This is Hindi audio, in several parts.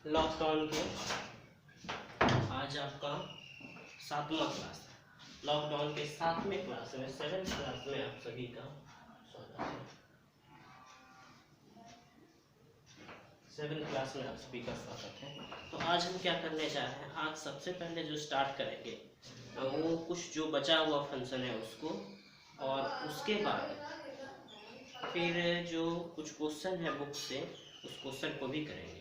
लॉकडाउन के आज आपका 7वां क्लास है। लॉकडाउन के 7वें क्लास में 7th क्लास में आप सभी का स्वागत है। 7th क्लास में आप सभी का स्वागत है। तो आज हम क्या करने जा रहे हैं, आज सबसे पहले जो स्टार्ट करेंगे वो कुछ जो बचा हुआ फंक्शन है उसको, और उसके बाद फिर जो कुछ क्वेश्चन है बुक से उस क्वेश्चन को भी करेंगे।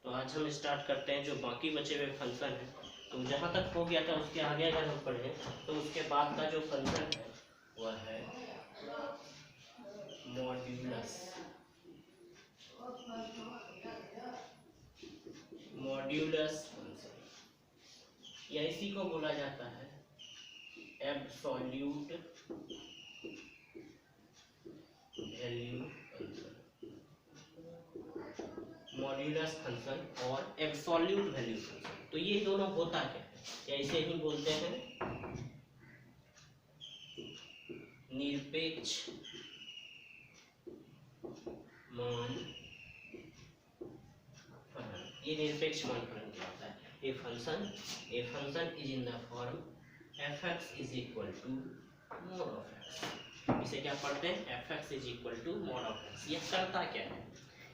तो आज हम स्टार्ट करते हैं जो बाकी बचे हुए फंक्शन है। तो जहाँ तक हो गया था उसके आगे अगर हम पढ़ें तो उसके बाद का जो फंक्शन है वह है मॉड्यूलस। मॉड्यूलस फंक्शन या इसी को बोला जाता है absolute value function. Modulus function और एब्सोल्यूट वैल्यू फंक्शन, तो ये दोनों होता क्या है, या इसे ही बोलते हैं निरपेक्ष मान फलन। ये निरपेक्ष मान फलन कहलाता है। A function is in the form fx is equal to mod of x। इसे क्या पढ़ते हैं, fx is equal to mod of x। यह करता क्या है,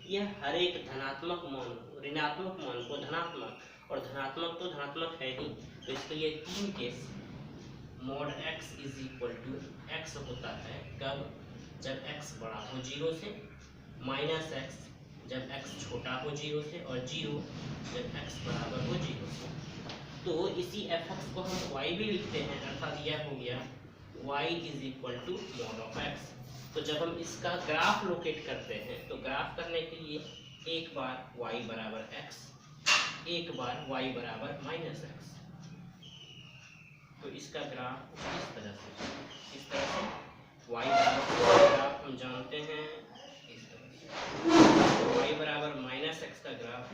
यह हर एक धनात्मक मान ऋणात्मक मान को धनात्मक, और धनात्मक तो धनात्मक है ही, तो इसके लिए 3 case mod x is equal to x होता है कब, जब x बड़ा हो 0 से, माइनस x जब x छोटा हो 0 से, और 0 जब x बराबर हो 0 से। तो इसी fx को हम y भी लिखते हैं, अर्थात यह हो गया y is equal to mod of x। तो जब हम इसका ग्राफ लोकेट करते हैं तो ग्राफ करने के लिए एक बार y बराबर x, एक बार y बराबर माइनस x। तो इसका ग्राफ इस तरह से y बराबर ग्राफ हम जानते हैं इस तरह से, y बराबर माइनस x का ग्राफ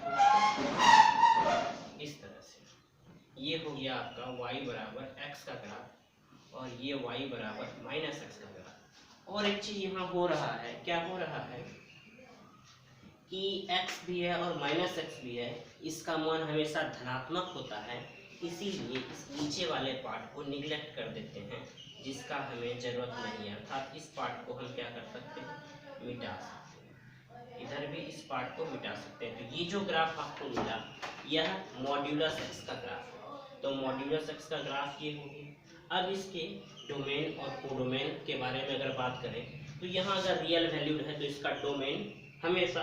इस तरह से। ये हो गया आपका y बराबर x का ग्राफ, और ये y बराबर माइनस x का ग्राफ। और एक चीज यहाँ हो रहा है, क्या हो रहा है कि x भी है और माइनस x भी है, इसका मान हमेशा धनात्मक होता है, इसीलिए इस नीचे वाले पार्ट को निगलेक्ट कर देते हैं, जिसका हमें जरूरत नहीं है। अर्थात इस पार्ट को हम क्या कर सकते हैं, मिटा सकते हैं। इधर भी इस पार्ट को मिटा सकते हैं। तो ये जो ग्राफ आपको मिला यह मॉड्यूलस x का ग्राफ है। तो मॉड्यूलस x का ग्राफ ये हो गया। अब इसके डोमेन और कोडोमेन के बारे में अगर बात करें तो यहाँ अगर रियल वैल्यूड है तो इसका डोमेन हमेशा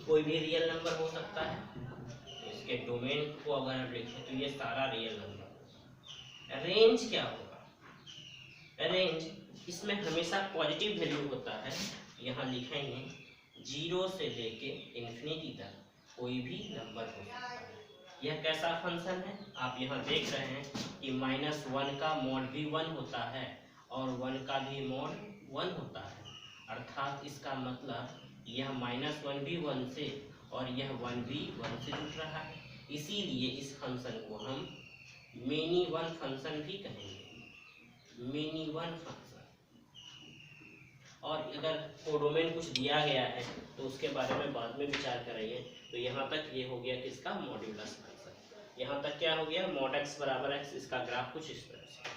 कोई भी रियल नंबर हो सकता है। तो इसके डोमेन को अगर हम लिखें तो ये सारा रियल नंबर। रेंज क्या होगा, रेंज इसमें हमेशा पॉजिटिव वैल्यू होता है। यहाँ लिखेंगे 0 से लेके इन्फिनिटी तक कोई भी नंबर हो सकता है। यह कैसा फंक्शन है, आप यहाँ देख रहे हैं कि -1 का मॉड भी 1 होता है और 1 का भी मॉड 1 होता है। अर्थात इसका मतलब यह -1 भी 1 से और यह 1 भी 1 से जुड़ रहा है। इसीलिए इस फंक्शन को हम मेनी वन फंक्शन भी कहेंगे, मेनी वन फंक्शन। और अगर कोडोमेन कुछ दिया गया है तो उसके बारे में बाद में विचार करेंगे। तो यहाँ तक ये हो गया कि इसका मॉड्यूलस फंक्शन। यहाँ तक क्या हो गया, मॉड x बराबर x, इसका ग्राफ कुछ इस तरह से।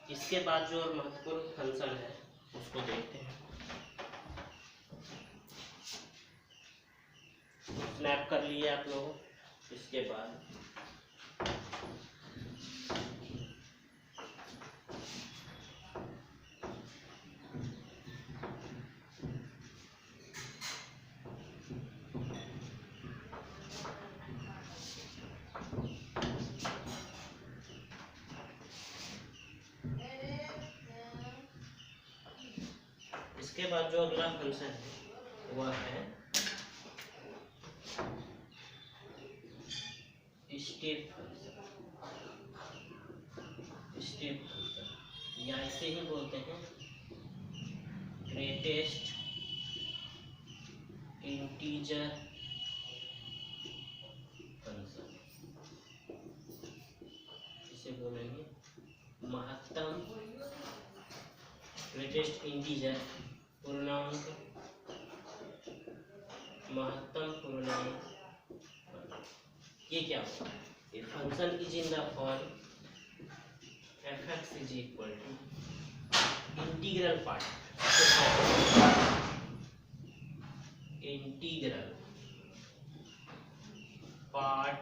इसके बाद जो और महत्वपूर्ण फंक्शन है उसको देखते हैं। स्नैप कर लिए आप लोग। इसके बाद जो अगला फंक्शन है वह है स्टेप फंक्शन। स्टेप फंक्शन या इसे ही बोलते हैं ग्रेटेस्ट इंटीजर फंक्शन, इसे बोलेंगे महत्तम ग्रेटेस्ट इंटीजर पूर्णांक, महत्तम पूर्णांक। ये क्या होगा? ये function is in the form fx is equal to integral part, integral part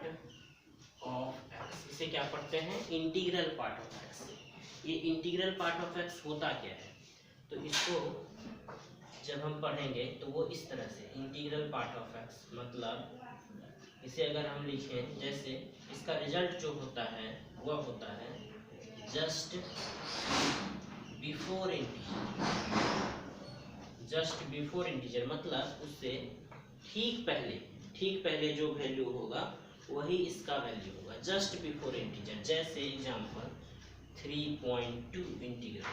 of x. इसे क्या पढ़ते हैं? Integral part of x. ये इंटीग्रल पार्ट ऑफ एक्स होता क्या है? तो इसको जब हम पढ़ेंगे तो वो इस तरह से, इंटीग्रल पार्ट ऑफ एक्स मतलब इसे अगर हम लिखें जैसे, इसका रिजल्ट जो होता है वह होता है just before integer, just before integer मतलब उससे ठीक पहले जो वैल्यू होगा वही इसका वैल्यू होगा, जस्ट बिफोर इंटीजर। जैसे एग्जांपल 3.2 इंटीग्रल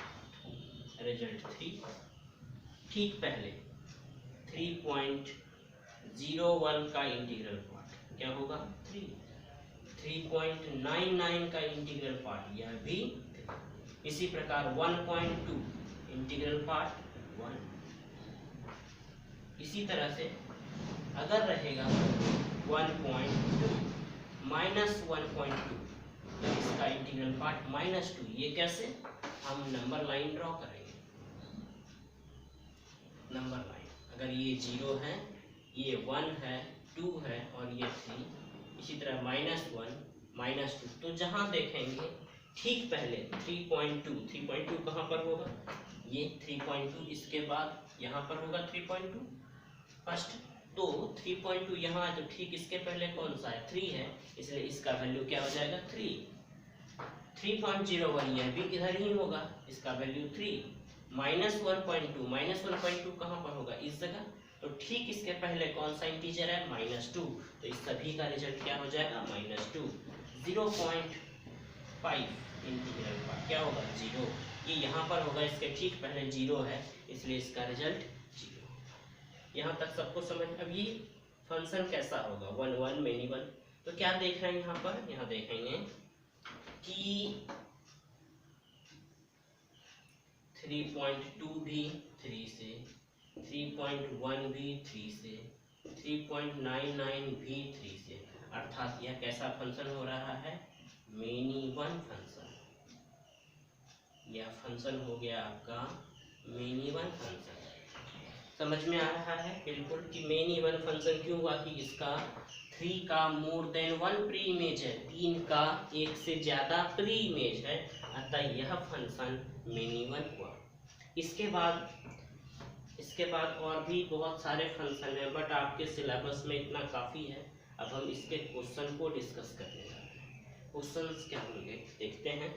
रिजल्ट 3, ठीक पहले 3.01 का इंटीग्रल पार्ट क्या होगा? 3, 3.99 का इंटीग्रल पार्ट यह भी 3। इसी प्रकार 1.2 इंटीग्रल पार्ट 1। इसी तरह से अगर रहेगा 1.2 माइनस 1.2 तो इसका इंटीग्रल पार्ट -2। ये कैसे? हम नंबर लाइन ड्रॉ करेंगे, नंबर लाइन। अगर ये 0 है, ये 1 है, 2 है और ये 3, इसी तरह -1 -2, तो जहां देखेंगे ठीक पहले 3.2 कहाँ पर होगा? ये 3.2, इसके बाद यहाँ पर होगा 3.2 फर्स्ट, तो 3.2 यहाँ है तो ठीक इसके पहले कौन सा है? 3 है, इसलिए इसका वैल्यू क्या हो जाएगा? 3। 3.01 यह भी इधर ही होगा, इसका वैल्यू 3। -1.2 कहाँ पर होगा? इस जगह, तो ठीक इसके पहले कौन सा इंटीजर है? -2, तो इस सभी का रिजल्ट क्या हो जाएगा? -2। 0.5 इंटीग्रल का क्या होगा? 0। ये यहाँ पर होगा, इसके ठीक पहले 0 है, इसलिए इसका रिजल्ट 0। यहाँ तक सबको समझ? अब ये फंक्शन कैसा होगा? 1 1 मेनी 1। तो क्या देख रहे हैं यहाँ पर? यहाँ देखेंगे कि 3.2 भी 3 से, 3.1 भी 3 से, 3.99 भी 3 से, अर्थात यह कैसा फंक्शन हो रहा है? Many 1 function. यह फंक्शन हो गया आपका मेनी 1 फंक्शन। समझ में आ रहा है बिल्कुल कि मेनी 1 फंक्शन क्यों हुआ? कि इसका 3 का मोर देन 1 प्री इमेज है, 3 का 1 से ज्यादा प्री इमेज है, अतः यह फंक्शन मेनी 1 हुआ। इसके बाद और भी बहुत सारे फंक्शन हैं, बट आपके सिलेबस में इतना काफ़ी है। अब हम इसके क्वेश्चन को डिस्कस करने जा रहे हैं। क्वेश्चंस क्या होंगे देखते हैं।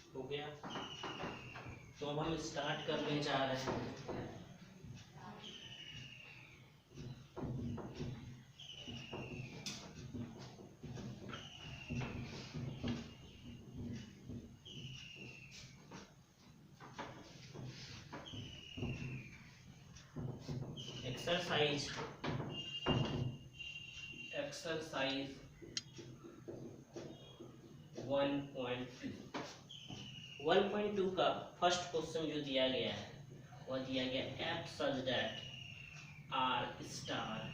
हो गया, तो अब हम स्टार्ट करने जा रहे हैं। एक्सरसाइज 1.2 का फर्स्ट क्वेश्चन जो दिया गया है वह दिया गया F such that R star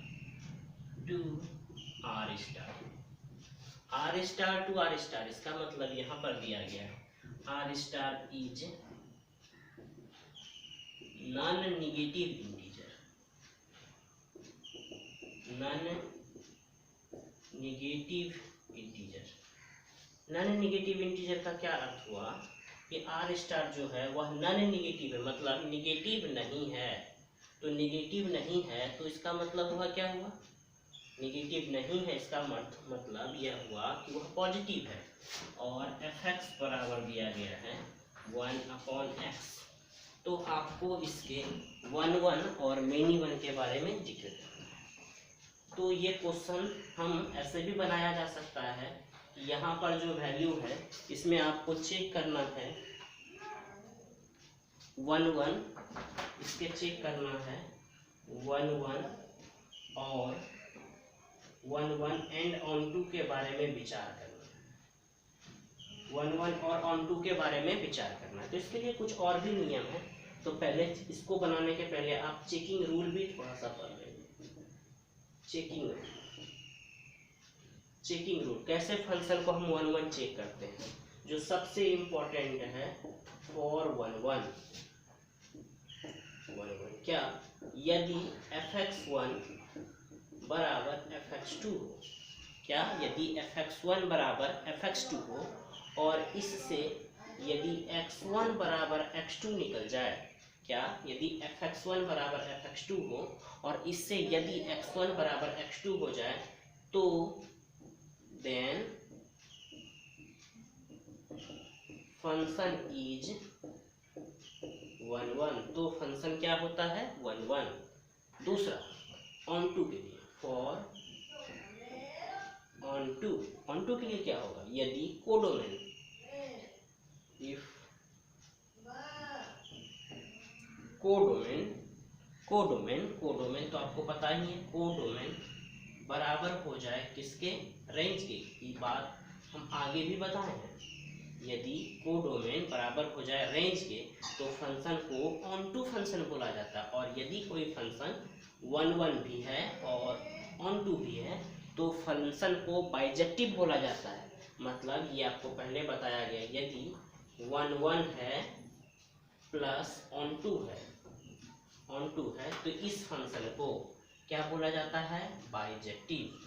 to R star, R star to R star, इसका मतलब यहाँ पर दिया गया R star is non negative integer, non negative integer. Non negative integer का क्या अर्थ हुआ कि आर स्टार जो है वह नॉन नेगेटिव है, मतलब नेगेटिव नहीं है। तो नेगेटिव नहीं है तो इसका मतलब हुआ क्या हुआ, नेगेटिव नहीं है इसका मतलब यह हुआ कि वह पॉजिटिव है। और एफ एक्स बराबर दिया गया है 1/x। तो आपको इसके 1 1 और मेनी 1 के बारे में जिक्र करना है। तो ये क्वेश्चन हम ऐसे भी बनाया जा सकता है कि यहाँ पर जो वैल्यू है इसमें आपको चेक करना है 1 1, इसके चेक करना है 1 1 और 1 1 एंड ऑन टू के बारे में विचार करना है। 1 1 और ऑन टू के बारे में विचार करना है। तो इसके लिए कुछ और भी नियम है, तो पहले इसको बनाने के पहले आप चेकिंग रूल भी थोड़ा सा पढ़ लेंगे। चेकिंग रूल कैसे फंक्शन को हम 1 1 चेक करते हैं। जो सबसे इम्पोर्टेंट है फॉर 1 1 क्या, यदि fx1 बराबर fx2 हो, क्या यदि fx1 बराबर fx2 हो और इससे यदि x1 बराबर x2 निकल जाए, क्या यदि fx1 बराबर fx2 हो और इससे यदि x1 बराबर x2 हो जाए तो देन फंक्शन इज 1 1। तो फंक्शन क्या होता है 1 1। दूसरा ऑन टू के लिए, फॉर ऑन टू के लिए क्या होगा, यदि कोडोमेन, इफ कोडोमेन तो आपको पता ही है, कोडोमेन बराबर हो जाए किसके, रेंज के। ये बात हम आगे भी बताए हैं। यदि कोडोमेन बराबर हो जाए रेंज के तो फंक्शन को ऑन टू फंक्शन बोला जाता है। और यदि कोई फंक्शन 1 1 भी है और ऑन टू भी है तो फंक्शन को बाइजेक्टिव बोला जाता है। मतलब ये आपको पहले बताया गया, यदि 1 1 है प्लस ऑन टू है तो इस फंक्शन को क्या बोला जाता है, बाइजेक्टिव।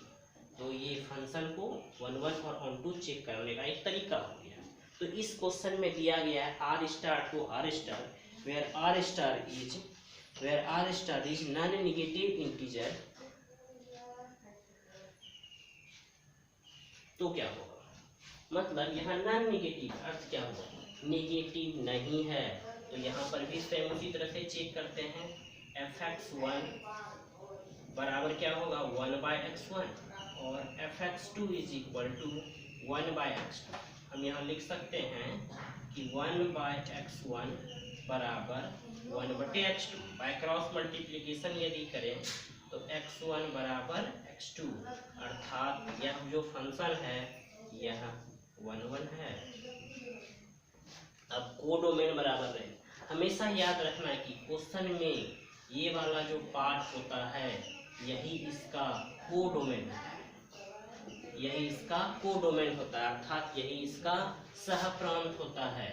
तो ये फंक्शन को 1 1 और ऑन टू चेक करने का एक तरीका हो गया। तो इस क्वेश्चन में दिया गया है R star to R star where R star is non negative integer. तो क्या होगा, मतलब यहाँ नॉन नेगेटिव अर्थ क्या होगा, नेगेटिव नहीं है। तो यहाँ पर भी सेम उसी तरह से चेक करते हैं। fx1 बराबर क्या होगा 1/x1 और fx2 is equal to 1/x2। हम यहाँ लिख सकते हैं कि 1/x1 बराबर 1/x2। बाय क्रॉस मल्टीप्लिकेशन यदि करें तो x1 बराबर x2, अर्थात यह जो फंक्शन है यह 1 1 है। अब कोडोमेन बराबर है, हमेशा याद रखना कि क्वेश्चन में ये वाला जो पार्ट होता है यही इसका कोडोमेन है, यही इसका कोडोमेन होता है, अर्थात यही इसका सहप्रांत होता है,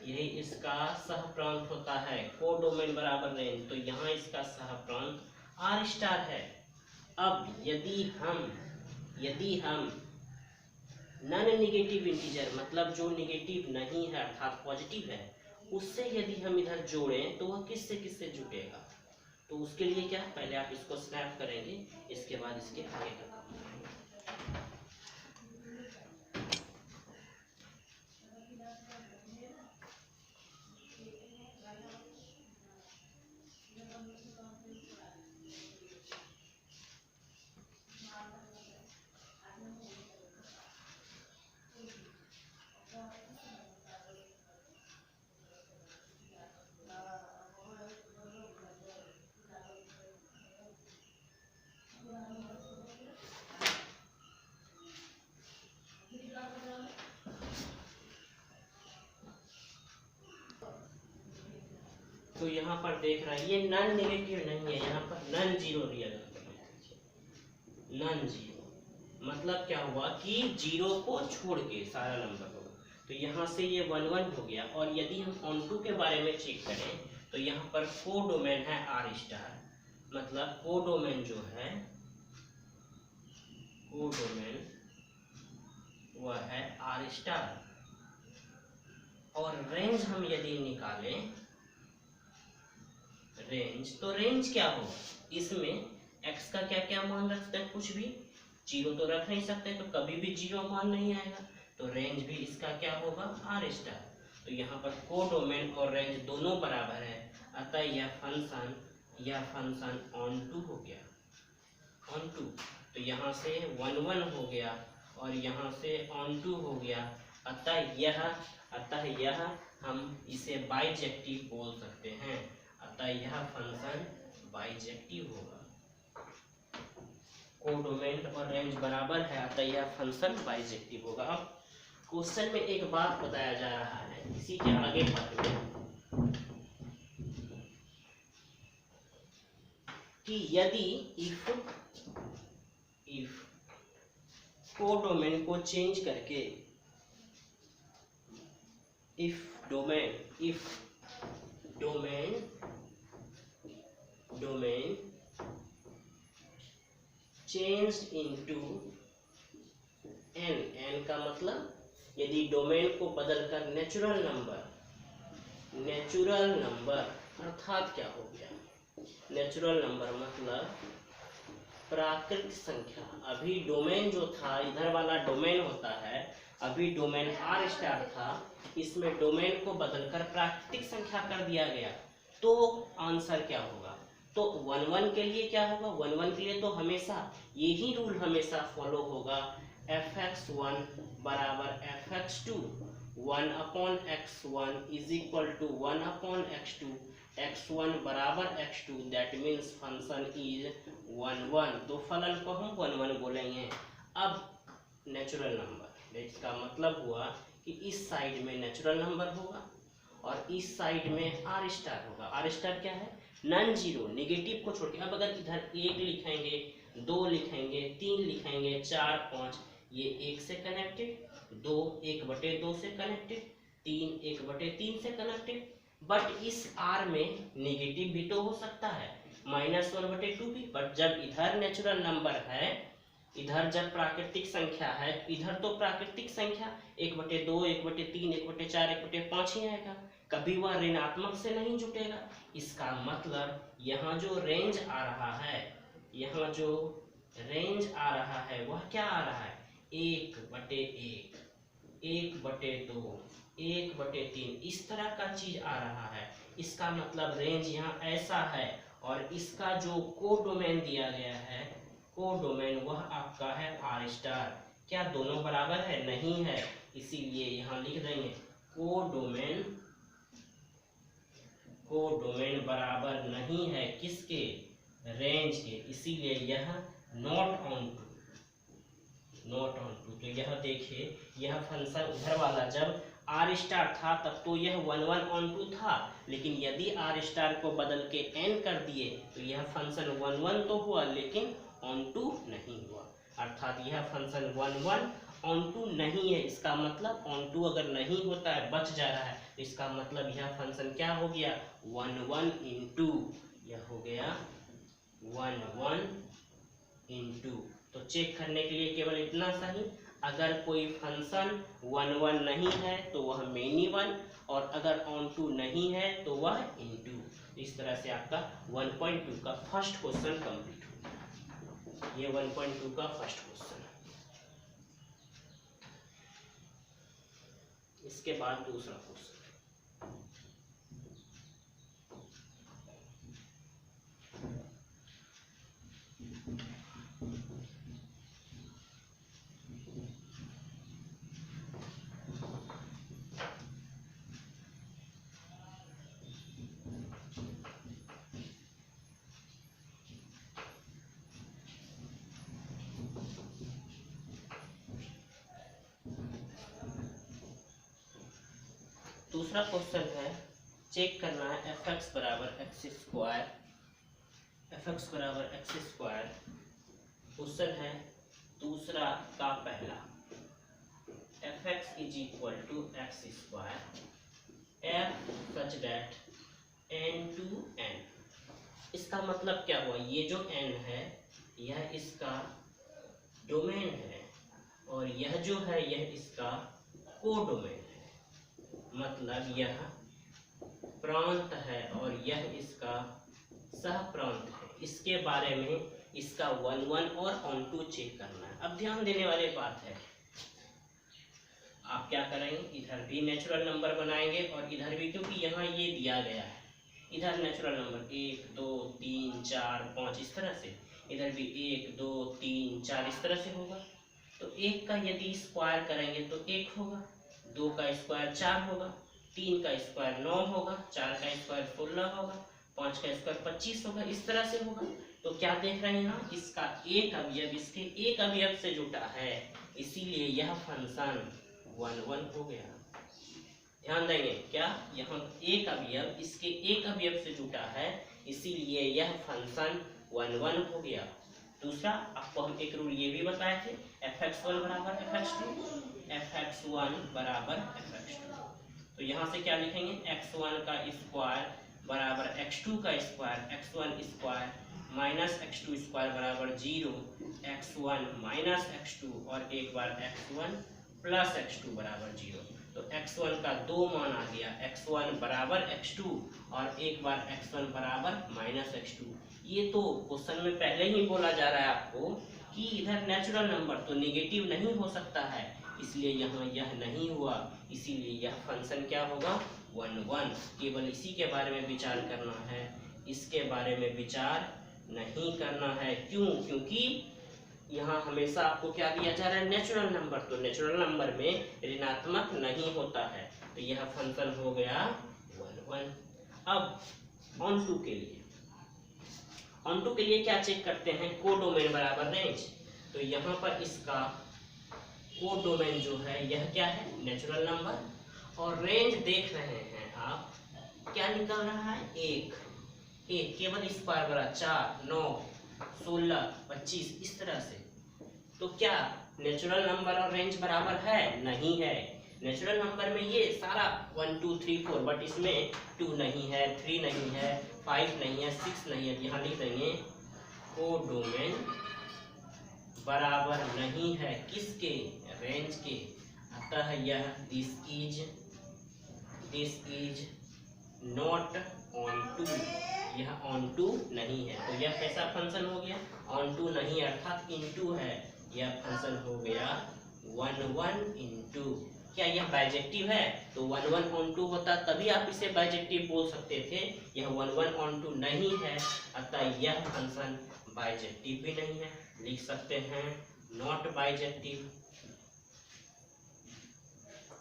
यही इसका सहप्रांत होता है। कोडोमेन बराबर रेंज, तो यहाँ इसका सहप्रांत आर स्टार है। अब यदि हम नॉन नेगेटिव इंटीजर, मतलब जो नेगेटिव नहीं है अर्थात पॉजिटिव है, उससे यदि हम इधर जोड़ें तो वह किससे किससे जुटेगा। तो उसके लिए क्या, पहले आप इसको स्नैप करेंगे, इसके बाद इसके आगे का काम करेंगे। तो यहाँ पर देख रहा है ये नॉन नेगेटिव नहीं है, यहाँ पर नॉन जीरो दिया जाता है। नॉन जीरो मतलब क्या हुआ कि जीरो को छोड़ के सारा नंबर होगा। तो यहाँ से ये 1 1 हो गया। और यदि हम ऑन टू के बारे में चेक करें तो यहाँ पर कोडोमेन है आर स्टार, मतलब कोडोमेन जो है कोडोमेन वह है आर स्टार। और रेंज हम यदि निकालें रेंज, तो रेंज क्या होगा, इसमें x का क्या क्या मान रख सकते हैं, कुछ भी, जीरो तो रख नहीं सकते, तो कभी भी जीरो मान नहीं आएगा, तो रेंज भी इसका क्या होगा आर स्टार। तो यहाँ पर कोडोमेन और रेंज दोनों बराबर है, अतः यह फंक्शन ऑन टू हो गया, ऑन टू। तो यहाँ से 1 1 हो गया और यहाँ से ऑन टू हो गया, अतः यह हम इसे बाइजेक्टिव बोल सकते हैं, अतः यह फंक्शन बाइजेक्टिव होगा। कोडोमेन और रेंज बराबर है, अतः यह फंक्शन बाइजेक्टिव होगा। अब क्वेश्चन में एक बात बताया जा रहा है इसी के आगे पार्ट में कि यदि इफ कोडोमेन को चेंज करके if domain changed into n का मतलब यदि डोमेन को बदलकर नेचुरल नंबर अर्थात क्या हो गया, नेचुरल नंबर मतलब प्राकृतिक संख्या। अभी डोमेन जो था, इधर वाला डोमेन होता है, अभी डोमेन आर स्टार था, इसमें डोमेन को बदलकर प्राकृतिक संख्या कर दिया गया, तो आंसर क्या होगा, तो 1 1 के लिए क्या होगा, 1 1 के लिए तो हमेशा यही रूल हमेशा फॉलो होगा, fx1 बराबर fx2, 1/x1 is equal to 1/x2, x1 बराबर x2, that means function is 1 1, तो फलन को हम 1 1 बोलेंगे। अब नेचुरल नंबर, इसका मतलब हुआ कि इस साइड में नेचुरल नंबर होगा और इस साइड में आर स्टार होगा। आर स्टार क्या है, नॉन जीरो, नेगेटिव को छोड़ के। अब अगर इधर 1 लिखेंगे, 2 लिखेंगे, 3 लिखेंगे, 4 5, ये 1 से कनेक्टेड, 2 1/2 से कनेक्टेड, 3 1/3 से कनेक्टेड, बट इस आर में नेगेटिव भी तो हो सकता है, -1/2 भी, बट जब इधर नेचुरल नंबर है, इधर जब प्राकृतिक संख्या है, इधर तो प्राकृतिक संख्या 1/2 1/3 1/4 1/5 ही आएगा, कभी वह ऋणात्मक से नहीं जुटेगा। इसका मतलब यहाँ जो रेंज आ रहा है, यहाँ जो रेंज आ रहा है वह क्या आ रहा है, 1/1 1/2 1/3, इस तरह का चीज आ रहा है। इसका मतलब रेंज यहाँ ऐसा है, और इसका जो कोडोमेन दिया गया है, कोडोमेन वह आपका है आर स्टार। क्या दोनों बराबर है, नहीं है, इसीलिए यहाँ लिख देंगे कोडोमेन बराबर नहीं है किसके, रेंज के, इसीलिए यह नॉट ऑन टू। तो यह देखिए, यह फंक्शन उधर वाला जब आर स्टार था तब तो यह 1 1 ऑन टू था, लेकिन यदि आर स्टार को बदल के n कर दिए तो यह फंक्शन 1 1 तो हुआ लेकिन ऑन टू नहीं हुआ, अर्थात यह फंक्शन 1 1 ऑन टू नहीं है। इसका मतलब ऑन टू अगर नहीं होता है, बच जा रहा है, तो इसका मतलब यह फंक्शन क्या हो गया, 1 1 इंटू, यह हो गया 1 1 इंटू। तो चेक करने के लिए केवल इतना सही, अगर कोई फंक्शन 1 1 नहीं है तो वह मेनी 1, और अगर ऑन टू नहीं है तो वह इंटू। इस तरह से आपका 1.2 का फर्स्ट क्वेश्चन कंप्लीट हो। ये 1.2 का फर्स्ट क्वेश्चन है। इसके बाद दूसरा क्वेश्चन, दूसरा क्वेश्चन है, चेक करना है fx बराबर x स्क्वायर, fx बराबर x स्क्वायर। क्वेश्चन है दूसरा का पहला, fx is equal to x square f such that n to n। इसका मतलब क्या हुआ, ये जो n है यह इसका डोमेन है और यह जो है यह इसका कोडोमेन है, मतलब यह प्रांत है और यह इसका सह प्रांत है। इसके बारे में इसका 1-1 और ऑन-टू चेक करना है। अब ध्यान देने वाली बात है, आप क्या करेंगे, इधर भी नेचुरल नंबर बनाएंगे और इधर भी, क्योंकि यहाँ ये दिया गया है, इधर नेचुरल नंबर 1 2 3 4 5 इस तरह से, इधर भी 1 2 3 4 इस तरह से होगा। तो 1 का यदि स्क्वायर करेंगे तो 1 होगा, 2 का स्क्वायर 4 होगा, 3 का स्क्वायर 9 होगा, 4 का स्क्वायर 16 होगा, 5 का स्क्वायर 25 होगा, इस तरह से होगा। तो क्या देख रहे हैं ना, इसका एक अवयव इसके एक अवयव से जुटा है, इसीलिए यह फंक्शन 1-1 हो गया। ध्यान देंगे क्या, यहाँ एक अवयव इसके एक अवयव से जुटा है, इसीलिए यह फंक्शन 1-1 हो गया। दूसरा, आपको हम एक रूल ये भी बताए थे, fx1 बराबर fx2, fx1 बराबर fx2। तो यहाँ से क्या लिखेंगे, x1 का स्क्वायर बराबर x2 का square, x1 square minus x2 square बराबर 0, x1 माइनस x2 और एक बार x1 प्लस x2 बराबर 0। तो x1 का दो मान आ गया, x1 बराबर x2 और एक बार x1 बराबर माइनस x2। ये तो क्वेश्चन में पहले ही बोला जा रहा है आपको कि इधर नेचुरल नंबर तो नेगेटिव नहीं हो सकता है, इसलिए यहाँ यह नहीं हुआ, इसीलिए यह फंक्शन क्या होगा, 1-1। केवल इसी के बारे में विचार करना है, इसके बारे में विचार नहीं करना है। क्यों? क्योंकि यहाँ हमेशा आपको क्या दिया जा रहा है, नेचुरल नंबर, तो नेचुरल नंबर में ऋणात्मक नहीं होता है, तो यह फंक्शन हो गया 1-1। अब ऑन-टू के लिए, ऑन-टू के लिए क्या चेक करते हैं, कोडोमेन बराबर रेंज। तो यहाँ पर इसका कोडोमेन जो है यह क्या है, नेचुरल नंबर, और रेंज देख रहे हैं आप क्या निकल रहा है, 1 केवल स्क्वायर बड़ा 4 9 16 25 इस तरह से। तो क्या नेचुरल नंबर और रेंज बराबर है, नहीं है। नेचुरल नंबर में ये सारा 1 2 3 4, बट इसमें 2 नहीं है, 3 नहीं है, 5 नहीं है, 6 नहीं है। यहाँ लिख देंगे कोडोमेन बराबर नहीं है किसके, रेंज के। अतः यह दिस इज नॉट ऑन-टू, यह ऑन-टू नहीं है। तो यह कैसा फंक्शन हो गया, ऑन-टू नहीं अर्थात इनटू है, यह फंक्शन हो गया 1-1 इनटू। क्या यह बाइजेक्टिव है, तो 1-1 ऑन-टू होता तभी आप इसे बाइजेक्टिव बोल सकते थे, यह 1-1 ऑन-टू नहीं है, अतः यह फंक्शन बाइजेक्टिव भी नहीं है। लिख सकते हैं नॉट बाइजेक्टिव,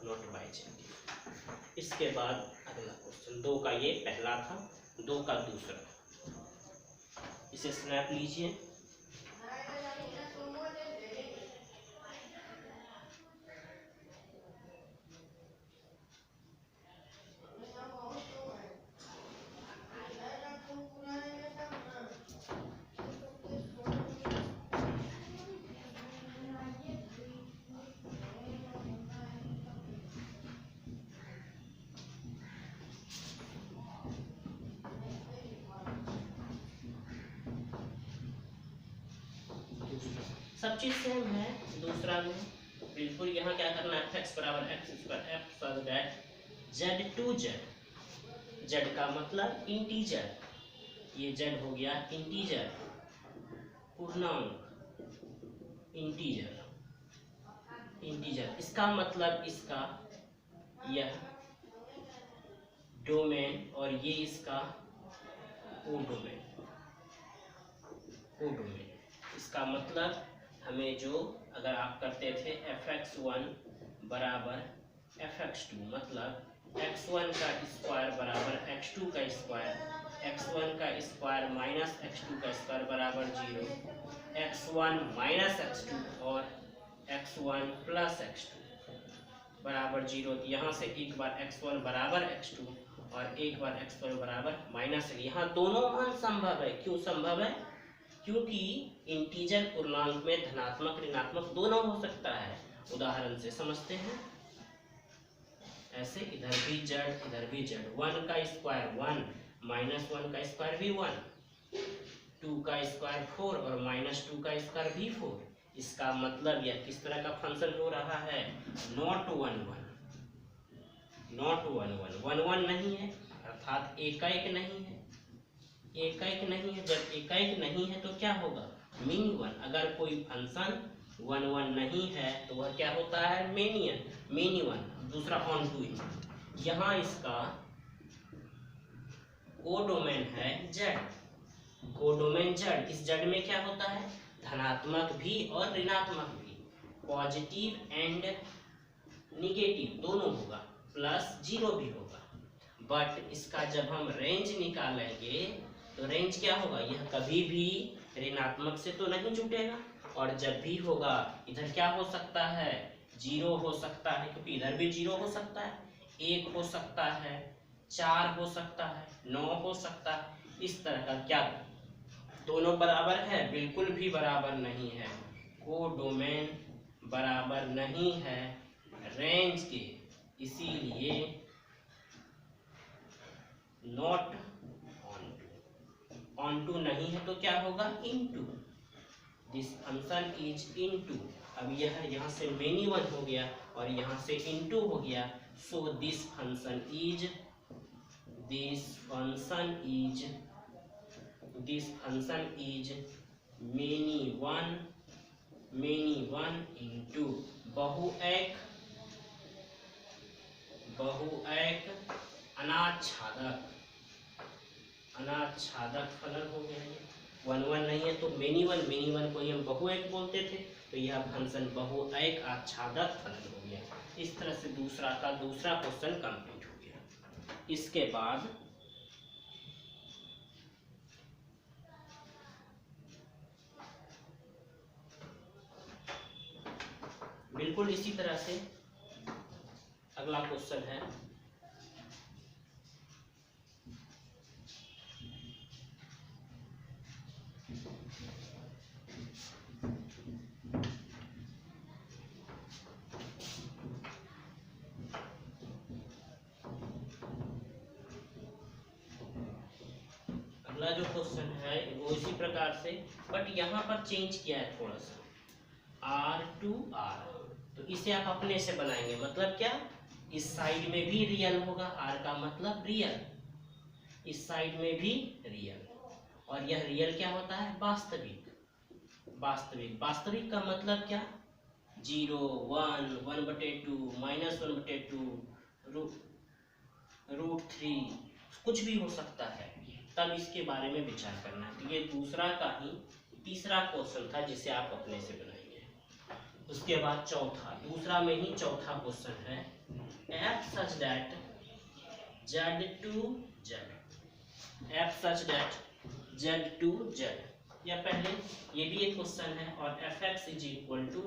नॉट बाइजेक्टिव। इसके बाद अगला क्वेश्चन, 2 का ये पहला था, 2 का दूसरा, इसे स्नैप लीजिए। सब चीज सेम है दूसरा में, बिल्कुल। यहाँ क्या करना है, fx बराबर x square, f so that z to z, z का मतलब इंटीजर, ये z हो गया इंटीजर, पूर्णांक, इंटीजर, इंटीजर। इसका मतलब इसका यह डोमेन और ये इसका कोडोमेन, कोडोमेन। इसका मतलब हमें जो, अगर आप करते थे fx1 बराबर fx2, मतलब x1 का स्क्वायर बराबर x2 का स्क्वायर, x1 का स्क्वायर माइनस x2 का स्क्वायर बराबर 0, x1 माइनस x2 और x1 प्लस x2 बराबर 0। यहाँ से एक बार x1 बराबर x2 और एक बार x1 बराबर माइनस, यहाँ दोनों मान संभव है। क्यों संभव है, क्योंकि इंटीजर पूर्णांक में धनात्मक ऋणात्मक दोनों हो सकता है। उदाहरण से समझते हैं, ऐसे इधर भी z इधर भी z, 1 का स्क्वायर 1 माइनस 1 का स्क्वायर भी 1, 2 का स्क्वायर 4 और माइनस 2 का स्क्वायर भी 4, इसका मतलब यह किस तरह का फंक्शन हो रहा है, not one one, not one one, one one नहीं है अर्थात एकाएक नहीं है, एकाएक नहीं है। जब एकाएक नहीं है तो क्या होगा, मिनी वन। अगर कोई फंक्शन वन वन नहीं है तो वह क्या होता है, मेनियन, मिनी वन। दूसरा ऑन टू, यहाँ इसका कोडोमेन है जेड, कोडोमेन जेड। इस जेड में क्या होता है, धनात्मक भी और ऋणात्मक भी, पॉजिटिव एंड निगेटिव दोनों होगा, प्लस जीरो भी होगा। बट इसका जब हम रेंज निकालेंगे तो रेंज क्या होगा, यह कभी भी ऋणात्मक से तो नहीं जुटेगा, और जब भी होगा इधर क्या हो सकता है, जीरो हो सकता है, क्योंकि इधर भी जीरो हो सकता है, एक हो सकता है, 4 हो सकता है, 9 हो सकता है। इस तरह का क्या दोनों बराबर है, बिल्कुल भी बराबर नहीं है, कोडोमेन बराबर नहीं है रेंज के, इसीलिए not onto. Onto नहीं है तो क्या होगा, into, this function is into. अब यह यहाँ से मेनी वन हो गया और यहाँ से इनटू हो गया, so this function is many one into बहुएक अनाच्छादक फलन हो गया। ये वन वन नहीं है तो मेनी वन को ही हम बहुएक बोलते थे, तो यह फंक्शन बहुएक आच्छादक फलन हो गया। इस तरह से दूसरा क्वेश्चन कंप्लीट हो गया। इसके बाद बिल्कुल इसी तरह से अगला क्वेश्चन है, अगला जो क्वेश्चन है वो इसी प्रकार से, बट यहाँ पर चेंज किया है थोड़ा सा, R2R, तो इसे आप अपने से बनाएंगे। मतलब क्या, इस साइड में भी रियल होगा, R का मतलब रियल, इस साइड में भी रियल, और यह रियल क्या होता है, वास्तविक। वास्तविक का मतलब क्या, 0 1 1/2 -1/2 √3 कुछ भी हो सकता है, तब इसके बारे में विचार करना है। तो ये दूसरा का ही तीसरा क्वेश्चन था जिसे आप अपने से बनाएंगे। उसके बाद दूसरा में ही चौथा क्वेश्चन है, f such that z to z, या पहले ये भी एक क्वेश्चन है, और fx is equal to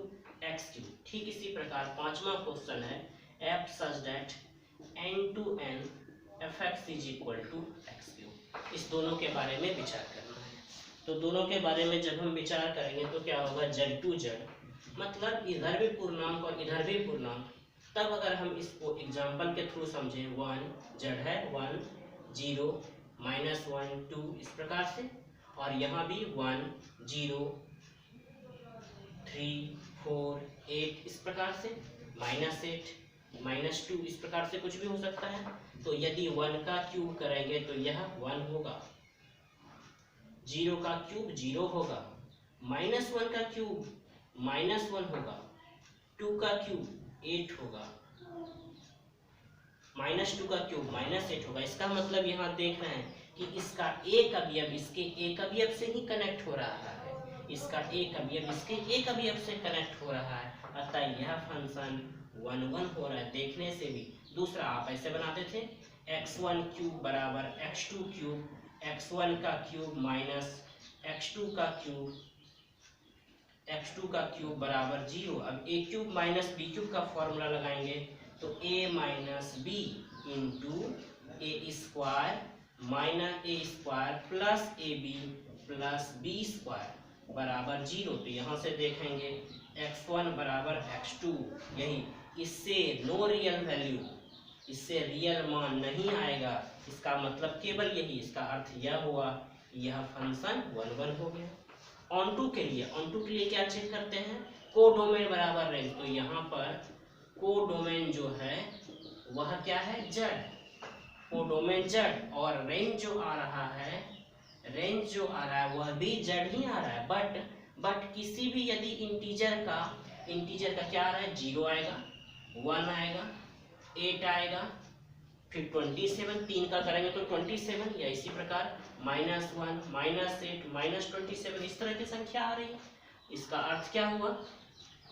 x3। ठीक इसी प्रकार पांचवा क्वेश्चन है, f such that n to n fx is equal to x3। इस दोनों के बारे में विचार करना है। तो दोनों के बारे में जब हम विचार करेंगे तो क्या होगा, z to z, मतलब इधर भी पूर्णांक और इधर भी पूर्णांक। तब अगर हम इसको एग्जाम्पल के थ्रू समझें, 1 z है 1 0 -1 2 इस प्रकार से, और यहाँ भी 1 0 3 4 8 इस प्रकार से, -8 -2 इस प्रकार से कुछ भी हो सकता है। तो यदि 1 का क्यूब करेंगे तो यह 1 होगा, 0 का क्यूब 0 होगा, -1 का क्यूब -1 होगा, 2 का क्यूब 8 होगा, -2 का क्यूब -8 होगा। इसका मतलब यहाँ देख रहे हैं कि इसका एक अवयव इसके एक अवयव से ही कनेक्ट हो रहा है, इसका एक अवयव इसके एक अवयव से कनेक्ट हो रहा है, अतः यह फंक्शन 1 1 हो रहा है देखने से भी। दूसरा आप ऐसे बनाते थे, x1 क्यूब बराबर x2 क्यूब, x1 का क्यूब माइनस x2 का क्यूब बराबर 0। अब a cube minus b cube का फॉर्मूला लगाएंगे तो a minus B into A square minus A square plus A B plus B square बराबर 0। तो यहाँ से देखेंगे x1 बराबर x2, यही, इससे नो रियल वैल्यू, इससे रियल मान नहीं आएगा, इसका मतलब केवल यही, इसका अर्थ यह हुआ यह फंक्शन 1 1 हो गया। ऑन टू के लिए क्या चेक करते हैं, कोडोमेन बराबर रेंज। तो यहाँ पर कोडोमेन जो है वह क्या है, जेड, कोडोमेन जेड, और रेंज जो आ रहा है वह भी जेड ही आ रहा है। बट किसी भी यदि इंटीजर का क्या आ रहा है, 0 आएगा, 1 आएगा, 8 आएगा, फिर 27, 3 का करेंगे तो 27, या इसी प्रकार -1, -8, -27, इस तरह की संख्या आ रही है। इसका अर्थ क्या हुआ,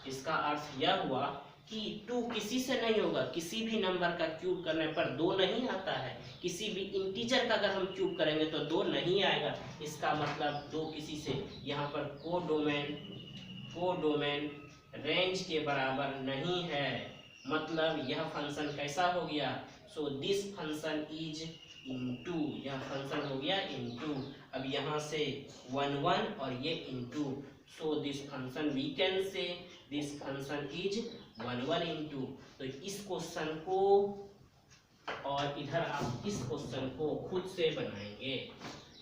इसका अर्थ यह हुआ कि 2 किसी से नहीं होगा, किसी भी नंबर का क्यूब करने पर 2 नहीं आता है, किसी भी इंटीजर का अगर हम क्यूब करेंगे तो 2 नहीं आएगा। इसका मतलब 2 किसी से, यहाँ पर कोडोमेन रेंज के बराबर नहीं है, मतलब यह फंक्शन कैसा हो गया, so this function is into, यह फंक्शन हो गया इनटू। अब यहाँ से 1 1 और ये into, so this function we can say this function is 1 1 into. तो इस क्वेश्चन को और इधर आप इस क्वेश्चन को खुद से बनाएंगे,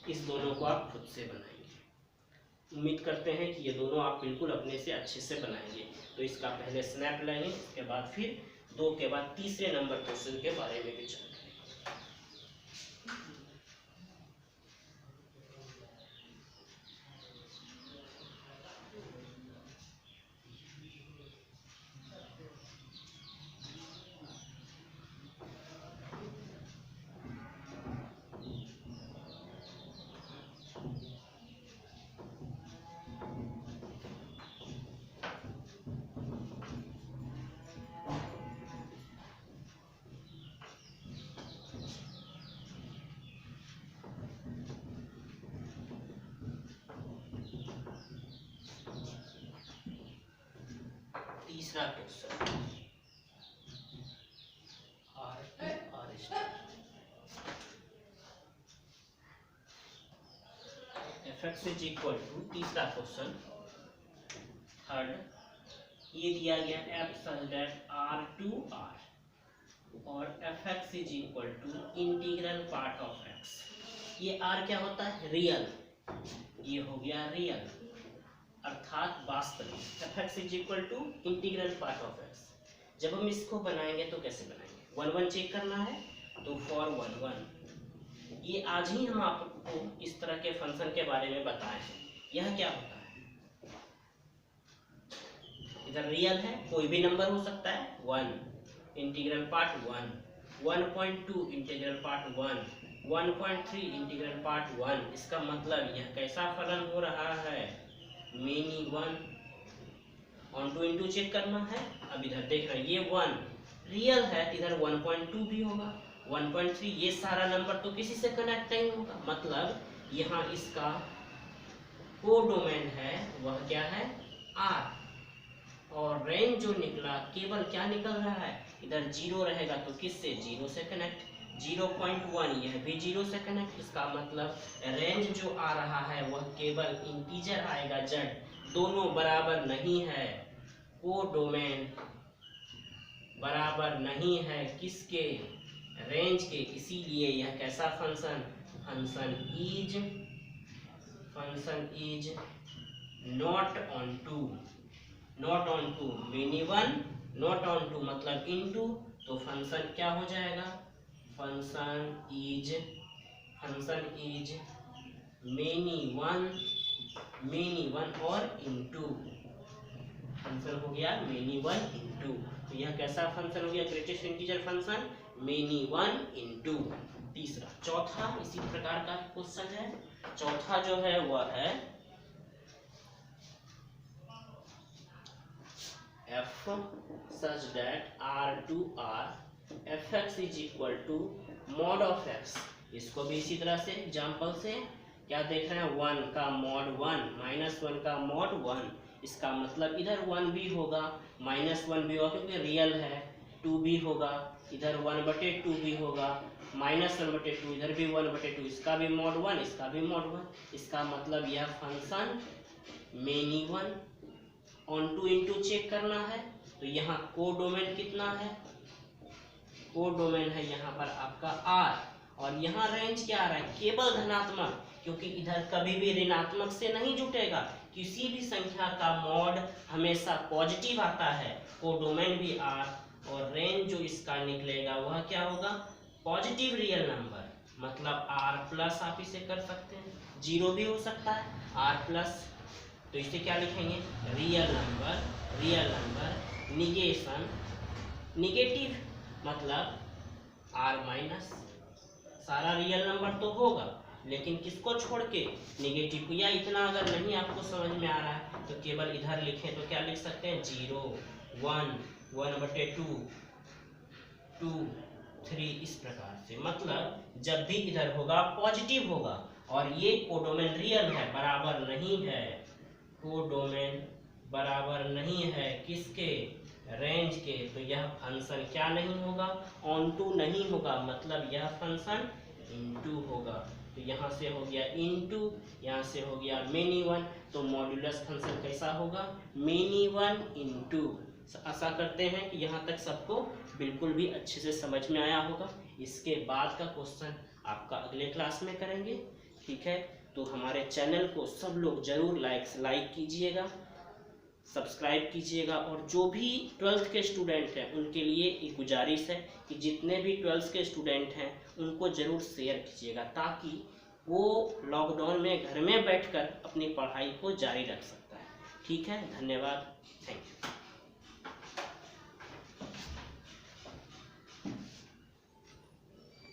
इस दोनों को आप खुद से बनाएंगे। उम्मीद करते हैं कि ये दोनों आप बिल्कुल अपने से अच्छे से बनाएंगे। तो इसका पहले स्नैप लेंगे, उसके बाद फिर 2 के बाद तीसरे नंबर क्वेश्चन के बारे में विचार करेंगे। तीसरा question, fx is equal to, तीसरा क्वेश्चन थर्ड, ये दिया गया f such that r to r और fx is equal to integral part of x। ये r क्या होता है, रियल, ये हो गया रियल अर्थात वास्तविक। fx is equal to integral part of x। जब हम इसको बनाएंगे तो कैसे बनाएंगे, 1 1 चेक करना है, तो फॉर 1 1, ये आज ही हम आपको इस तरह के फंक्शन के बारे में बताए हैं। यह क्या होता है, इधर रियल है, कोई भी नंबर हो सकता है, 1 integral part 1, 1.2 integral part 1, 1.3 integral part 1। इसका मतलब यह कैसा फलन हो रहा है, many 1 onto into check करना है। अब इधर देखना, ये 1 रियल है, इधर 1.2 भी होगा, 1.3, ये सारा नंबर तो किसी से कनेक्ट नहीं होगा, मतलब यहाँ इसका कोडोमेन है वह क्या है, r, और रेंज जो निकला केवल क्या निकल रहा है, इधर 0 रहेगा तो किससे, 0 से कनेक्ट, 0.1 यह भी 0 से कनेक्ट। इसका मतलब रेंज जो आ रहा है वह केवल इंटीजर आएगा z, दोनों बराबर नहीं है, कोडोमेन बराबर नहीं है किसके, रेंज के। इसीलिए यह कैसा function, function is not onto, many 1 not onto मतलब इनटू, तो फंक्शन क्या हो जाएगा, फंक्शन इज मेनी वन और इनटू, फंक्शन हो गया मेनी 1 इनटू। तो यह कैसा फंक्शन हो गया, greatest integer function many 1 into. तीसरा, चौथा इसी प्रकार का क्वेश्चन है। चौथा जो है वह है f such that r to r fx is equal to mod of x। इसको भी इसी तरह से एग्जांपल से क्या देख रहे हैं, 1 का mod 1 -1 का mod 1। इसका मतलब इधर 1 भी होगा, -1 भी होगा क्योंकि रियल है, 2 भी होगा, इधर 1/2 भी होगा, -1/2, इधर भी 1/2, इसका भी mod 1, इसका भी mod 1। इसका मतलब यह function many 1 onto into check करना है। तो यहाँ कोडोमेन कितना है, कोडोमेन है यहाँ पर आपका r, और यहाँ रेंज क्या आ रहा है, केवल धनात्मक, क्योंकि इधर कभी भी ऋणात्मक से नहीं जुटेगा, किसी भी संख्या का मॉड हमेशा पॉजिटिव आता है, कोडोमेन भी आर, और रेंज जो इसका निकलेगा वह क्या होगा, पॉजिटिव रियल नंबर, मतलब आर प्लस आप इसे कर सकते हैं, जीरो भी हो सकता है, आर प्लस, तो इसे क्या लिखेंगे, रियल नंबर निगेशन, निगेटिव मतलब आर माइनस, सारा रियल नंबर तो होगा लेकिन किसको छोड़ के, निगेटिव को। या इतना अगर नहीं आपको समझ में आ रहा है तो केवल इधर लिखें तो क्या लिख सकते हैं, 0 1 1/2 2 3, इस प्रकार से। मतलब जब भी इधर होगा पॉजिटिव होगा, और ये कोडोमेन रियल है, बराबर नहीं है, कोडोमेन बराबर नहीं है किसके, रेंज के, तो यह फंक्शन क्या नहीं होगा, ऑन टू नहीं होगा, मतलब यह फंक्शन इनटू होगा। तो यहाँ से हो गया इनटू, यहाँ से हो गया मेनी वन, तो मॉड्यूलस फंक्शन कैसा होगा, मेनी वन इनटू। आशा करते हैं कि यहाँ तक सबको बिल्कुल भी अच्छे से समझ में आया होगा। इसके बाद का क्वेश्चन आपका अगले क्लास में करेंगे, ठीक है। तो हमारे चैनल को सब लोग जरूर लाइक कीजिएगा, सब्सक्राइब कीजिएगा, और जो भी 12th के स्टूडेंट हैं उनके लिए एक गुजारिश है कि जितने भी 12th के स्टूडेंट हैं उनको ज़रूर शेयर कीजिएगा, ताकि वो लॉकडाउन में घर में बैठकर अपनी पढ़ाई को जारी रख सकता है। ठीक है, धन्यवाद, थैंक यू।